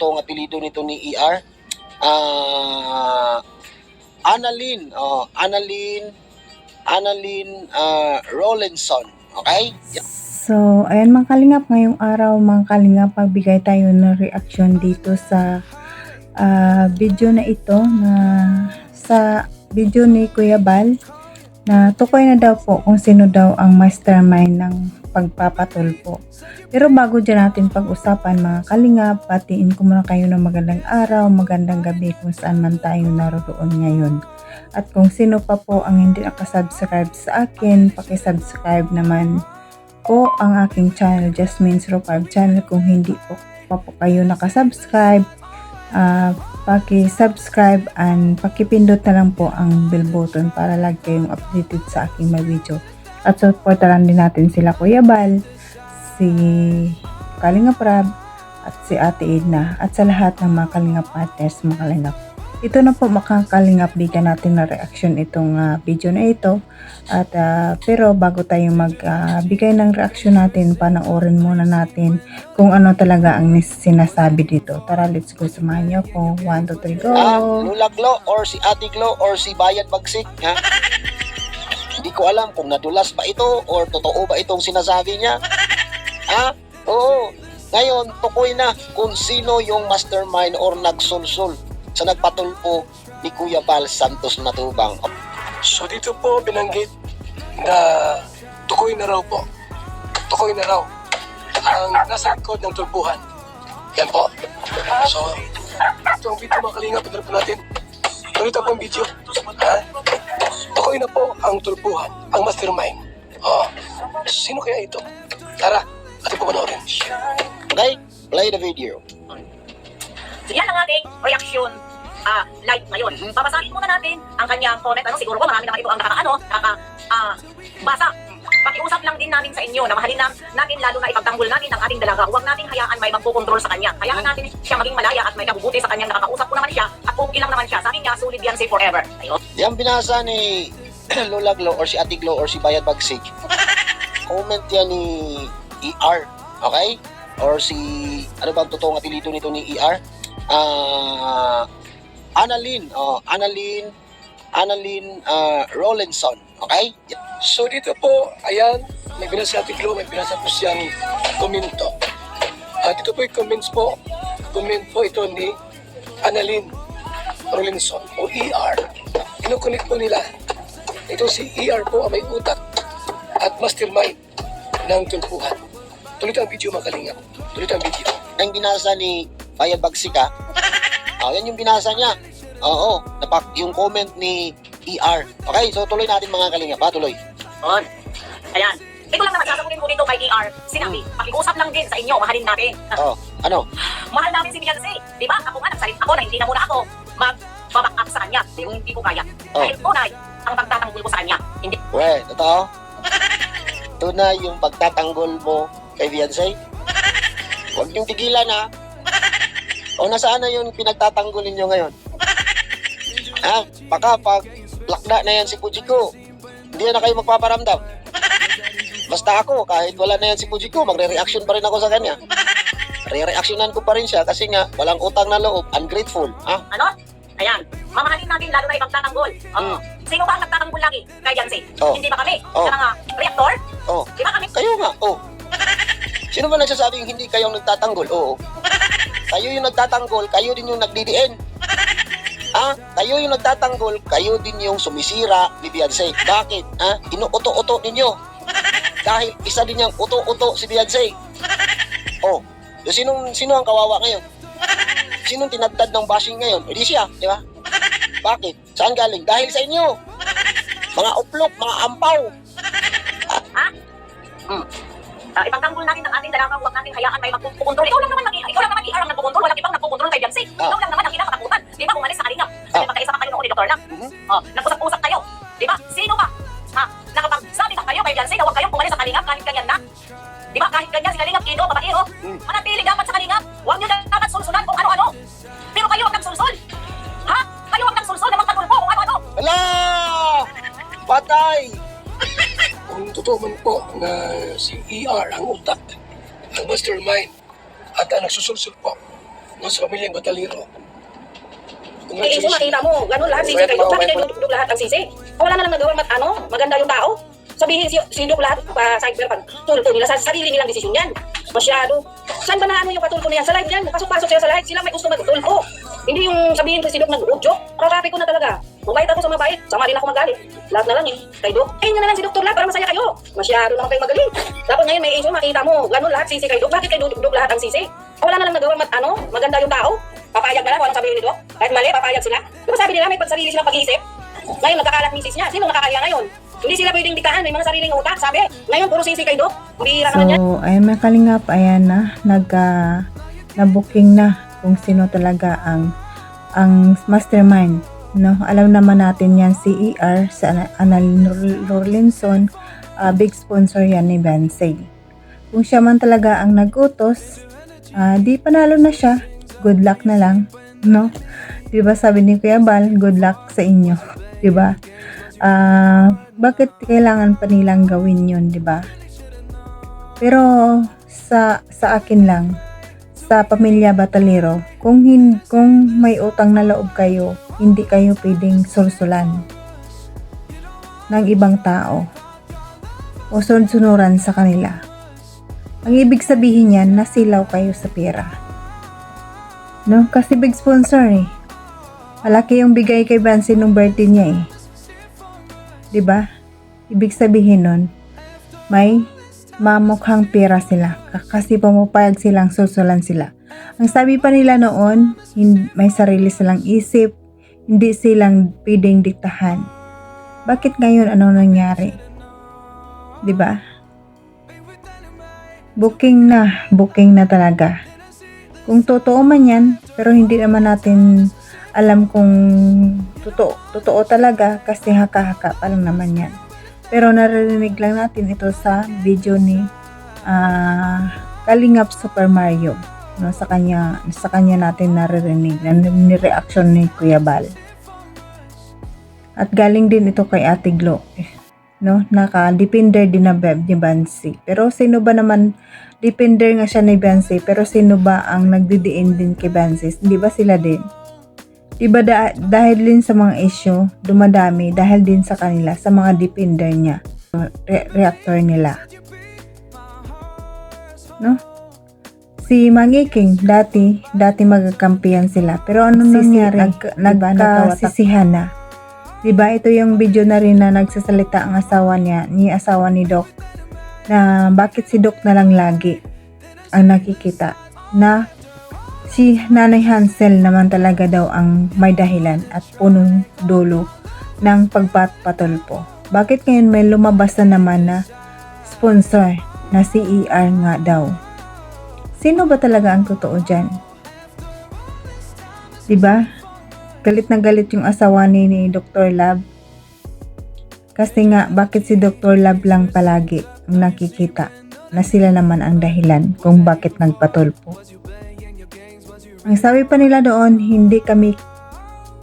tong apelido nito ni ER? Annalyn, Rollinson. Okay? So, ayan mga kalingap, ngayong araw mga kalingap, pagbigay tayo ng reaction dito sa video na ito, na sa video ni Kuya Bal, na tukoy na daw po kung sino daw ang mastermind ng pagpapatulpo. Pero bago dyan natin pag-usapan mga kalingap, patiin ko muna kayo ng magandang araw, magandang gabi kung saan man tayo naroon ngayon. At kung sino pa po ang hindi nakasubscribe sa akin, pakisubscribe naman po ang aking channel, Jasmine 05 channel. Kung hindi po pa po kayo nakasubscribe, paki-subscribe and pakipindot na lang po ang bell button para lagi kayong updated sa aking mga video. At supportaran din natin sila Kuya Bal, si Kalinga Prab, at si Ate Edna, at sa lahat ng mga Kalinga partners, mga Kalingap. Ito na po mga Kalingap, bigyan natin na reaction itong video na ito. At pero bago tayo magbigay ng reaction natin, panoorin muna natin kung ano talaga ang sinasabi dito. Tara, let's go, samahan niyo po. 1, 2, 3, go! Lula Glo or si Ate Glo or si Bayan Bagsik, ha? Hindi ko alam kung nadulas ba ito or totoo ba itong sinasabi niya. Ha? Oo. Ngayon, tukoy na kung sino yung mastermind or nagsulsul sa nagpatulpo ni Kuya Bal Santos Matubang. So dito po binanggit na tukoy na raw po. Tukoy na raw ang nasa likod ng tulpuhan. Yan po. So, ito ang video mga Kalingap. Pinarap po natin. Tuloy po ang video. Ha? Tukoy na po ang tulpuhan, ang mastermind. Oh, sino kaya ito? Tara, ating po panoorin. Okay? Play the video. So yan ang ating reaction live ngayon. Babasahin muna natin ang kanyang comment. Siguro po marami naman ito ang basa. Pakiusap lang din namin sa inyo na mahalin natin, lalo na ipagtanggol natin ang ating dalaga. Huwag natin hayaan may magpokontrol sa kanya. Hayaan natin siya maging malaya at may kabubuti sa kanyang nakakausap ko naman siya at okay lang naman siya. Sa akin niya, sulit yan, say forever. Ayun. Yan binasa ni Lola Glo or si Ate Glo or si Bayan Bagsik. Comment yan ni ER. Okay? Or si, ano ba ang totoong apelido nito ni ER? Annalyn Rollinson. Okay? So dito po, ayan, may binasa si Ate Glo, may binasa po siyang komento. Dito po yung comments po. Comment po ito ni Annalyn Rollinson o ER. Kinukunik po nila. Ito si ER po ang may utak at mastermind ng tulpuhan. Tuloy ang video mga Kalingap. Tuloy ang video. Ang binasa ni Bayan Bagsik, ha? Yan yung binasa niya. Oo, yung comment ni ER. Okay, so tuloy natin mga Kalingap, ha? Tuloy. On. Ayan. Ito lang naman sasagutin ko dito kay ER. Sinabi, pakiusap lang din sa inyo, mahalin natin. Ano? Mahal namin si Beyonce. Di ba? Ako nga nagsalit ako na hindi na muna ako mag-back up sa kanya. Hindi ko kaya. Dahil tunay ang pagtatanggol ko sa kanya. Hindi. Totoo? Tunay yung pagtatanggol mo kay Beyonce? Huwag niyong tigilan, ha? O nasaan na yung pinagtatanggolin niyo ngayon? Ha? Baka pag lakda na yan si Fujiko, hindi na kayo magpaparamdam. Basta ako, kahit wala na yan si Fujiko, magre-reaction pa rin ako sa kanya. Re-reactionan ko pa rin siya kasi nga, walang utang na loob, ungrateful. Ha? Ano? Ayan. Mamahalin natin lalo na ipagtatanggol. Sino ba ang nagtatanggol lagi kay Beyonce? Hindi ba kami? Sa mga reactor? Di ba kami? Kayo nga, Sino ba nagsasabing hindi kayong nagtatanggol? Oo. Kayo yung nagtatanggol, kayo din yung nagdidiin. Kayo yung nagtatanggol, kayo din yung sumisira ni Beyonce. Bakit? Inuuto-uto ninyo. Dahil isa din yung uto-uto si Beyonce. Sino ang kawawa ngayon? Sinong tinagtad ng bashing ngayon? Di siya, di ba? Bakit? Saan galing? Dahil sa inyo. Mga uplok, mga ampaw. Ipagtanggol natin ang ating dalaga, huwag natin hayaan may magpupuntrol. Ikaw lang naman ER ang nagpupuntrol, walang ibang nagpupuntrol kay Beyonce. Ikaw lang naman ang kinakatakutan. Di ba umalis sa kanina? Sabi magkaisa pa kayo noon ni Dr. Lang. Nag-usap-usap kayo. Di ba? Sino ba? Nakapagsabi na kayo kay Beyonce na huwag kayong pumalis sa Kalingap kahit ganyan na. Di ba? Kahit ganyan si Kalingap, Kido, babaero. Manatili dapat sa Kalingap. Huwag nyo dapat sulsulan kung ano-ano. Pero kayo ang nagsulsul. Kayo ang nagsulsul na magtagulpo kung ano-ano. Hala! Patay! Kung totoo man po na si ER ang utak, ang mastermind, at ang nagsusulsul po no, sa pamilyang Batalero. Eh, so makita mo, ganun lahat, sisi kayo. Bakit kayo dudog lahat ang sisi? Wala na lang nagawa, maganda yung tao. Sabihin si Dok lahat, pa-cyber, pag-tulpo nila, sa sarili nilang desisyon yan. Masyado. Saan ba na yung katulpo na yan? Sa live yan, pasok-pasok sila sa live, sila may gusto magtulpo. Hindi yung sabihin ko si Dok nag-joke. Kararapi ko na talaga. Mabait ako sa mabait, sama din ako magalit. Lahat na lang eh, kay Dok. Ayun na lang si Dr. Lab para masaya kayo. Masyado naman kayo magaling. Dapat ngayon may issue, makita mo, ganun lahat sisi kay Dok. Bakit kayo dudog lahat ang sisi? Wala na lang nagawa, maganda yung tao. Papayag na lang kung anong sabihin ni Dok. Kahit mali, papayag sila. Diba sabi nila may pagsarili silang pag-iisip? Ngayon, nagkakalat misis niya. Sino nakakaya ngayon? Hindi sila pwedeng diktahan. May mga sariling utak, sabi. Ngayon, puro sisi kay Dok. Bihira naman yan. So, ayun mga kalingap, ayan na, na-booking na kung sino talaga ang mastermind. No? Alam naman natin yan, si ER, sa Annalyn Rolinson, big sponsor yan ni Beyonce. Kung siya man talaga ang nag-utos, di panalo na siya. Good luck na lang, no? Diba sabi ni Kuya Bal, good luck sa inyo, diba? Bakit kailangan pa nilang gawin yun, diba? Pero sa akin lang, sa pamilya Batalero, kung may utang na loob kayo, hindi kayo pwedeng sursulan ng ibang tao o sunsunuran sa kanila. Ang ibig sabihin yan, nasilaw kayo sa pera. No? Kasi big sponsor eh. Malaki yung bigay kay Bansi nung birthday niya eh. 'Di ba? Ibig sabihin nun, may mamukhang pera sila. Kasi pumapayag silang susulan sila. Ang sabi pa nila noon, may sarili silang isip, hindi silang pwedeng diktahan. Bakit ngayon ano nangyari? 'Di ba? Booking na talaga. Kung totoo man yan, pero hindi naman natin alam kung totoo talaga kasi haka-haka pa lang naman yan. Pero naririnig lang natin ito sa video ni Kalingap Super Mario. No, sa kanya natin naririnig ni reaction ni Kuya Bal. At galing din ito kay Ate Glo. No, naka-depender din na ni Bansi. Pero sino ba naman, depender nga siya ni Bansi, pero sino ba ang nagdidiin din kay Bansi? Hindi ba sila din? Diba dahil din sa mga issue, dumadami dahil din sa kanila, sa mga depender niya, reactor nila. No? Si Mangiking, dati magkakampihan sila. Pero ano nangyari? Nagkasisihan na. Diba ito yung video na rin na nagsasalita ang asawa ni Doc, na bakit si Doc na lang lagi ang nakikita, na si Nanay Hansel naman talaga daw ang may dahilan at punong dulo ng pagpapatulpo. Bakit ngayon may lumabas na naman na sponsor na si ER nga daw? Sino ba talaga ang totoo dyan? Diba? Galit na galit yung asawa ni Dr. Lab. Kasi nga, bakit si Dr. Lab lang palagi ang nakikita na sila naman ang dahilan kung bakit nagpatulpo. Ang sabi pa nila doon, hindi kami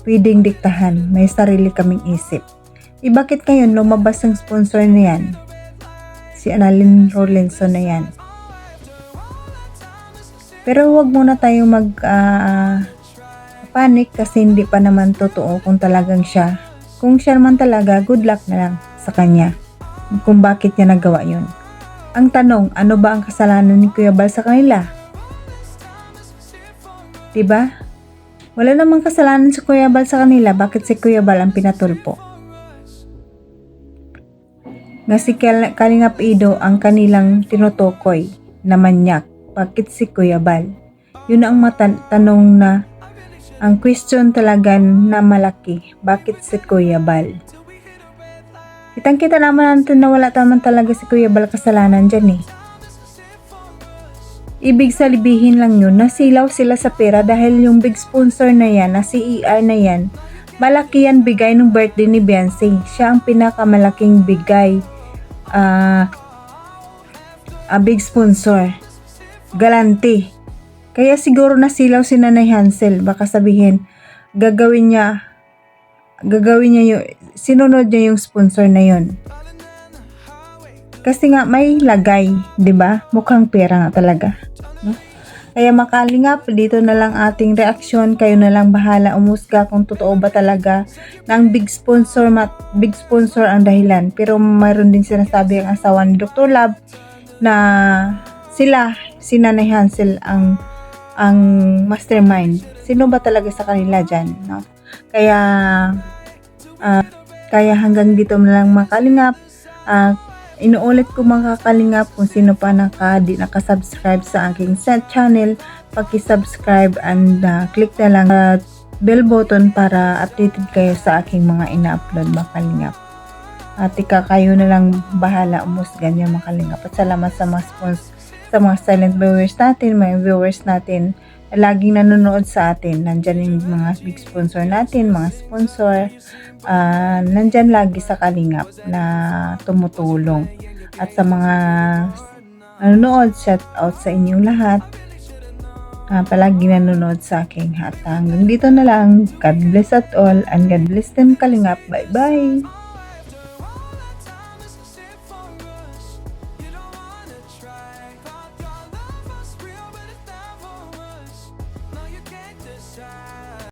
pwedeng diktahan, may sarili kaming isip. Bakit ngayon lumabas ang sponsor na yan? Si Annalyn Rolinson na yan. Pero wag muna tayong panic kasi hindi pa naman totoo kung talagang siya. Kung siya naman talaga, good luck na lang sa kanya kung bakit niya nagawa yun. Ang tanong, ano ba ang kasalanan ni Kuya Bal sa kanila? Diba? Wala namang kasalanan si Kuya Bal sa kanila, bakit si Kuya Bal ang pinatulpo? Nga si Kalingap Ido ang kanilang tinutukoy na manyak, bakit si Kuya Bal? Yun ang tanong na ang question talaga na malaki, bakit si Kuya Bal? Kitang-kita naman natin na wala naman talaga si Kuya Bal kasalanan dyan eh. Ibig sabihin lang yun, nasilaw sila sa pera dahil yung big sponsor na yan, na si ER na yan, malaki yan bigay ng birthday ni Beyonce. Siya ang pinakamalaking bigay, big sponsor. Galante. Kaya siguro nasilaw si Nanay Hansel, baka sabihin, gagawin niya yung, sinunod niya yung sponsor na yun. Kasi nga may lagay, 'di ba? Mukhang pera nga talaga, no? Kaya makalingap, dito na lang ating reaksyon. Kayo na lang bahala umusga kung totoo ba talaga na ang big sponsor ang dahilan. Pero mayroon din sinasabi ang asawa ni Dr. Love na si Nanay Hansel ang mastermind. Sino ba talaga sa kanila dyan, no? Kaya hanggang dito na lang mga kalingap. Inuulit ko mga kalingap, kung sino pa di nakasubscribe sa aking channel, paki-subscribe and click na lang bell button para updated kayo sa aking mga ina-upload mga kalingap. At kayo na lang bahala umusgan yung mga kalingap. At salamat sa mga silent viewers natin laging nanonood sa atin. Nandyan yung mga big sponsor natin, mga sponsor, nandyan lagi sa kalingap na tumutulong. At sa mga nanonood, shout out sa inyong lahat. Palagi nanonood sa aking hat. Hanggang dito na lang. God bless at all and God bless them kalingap. Bye bye!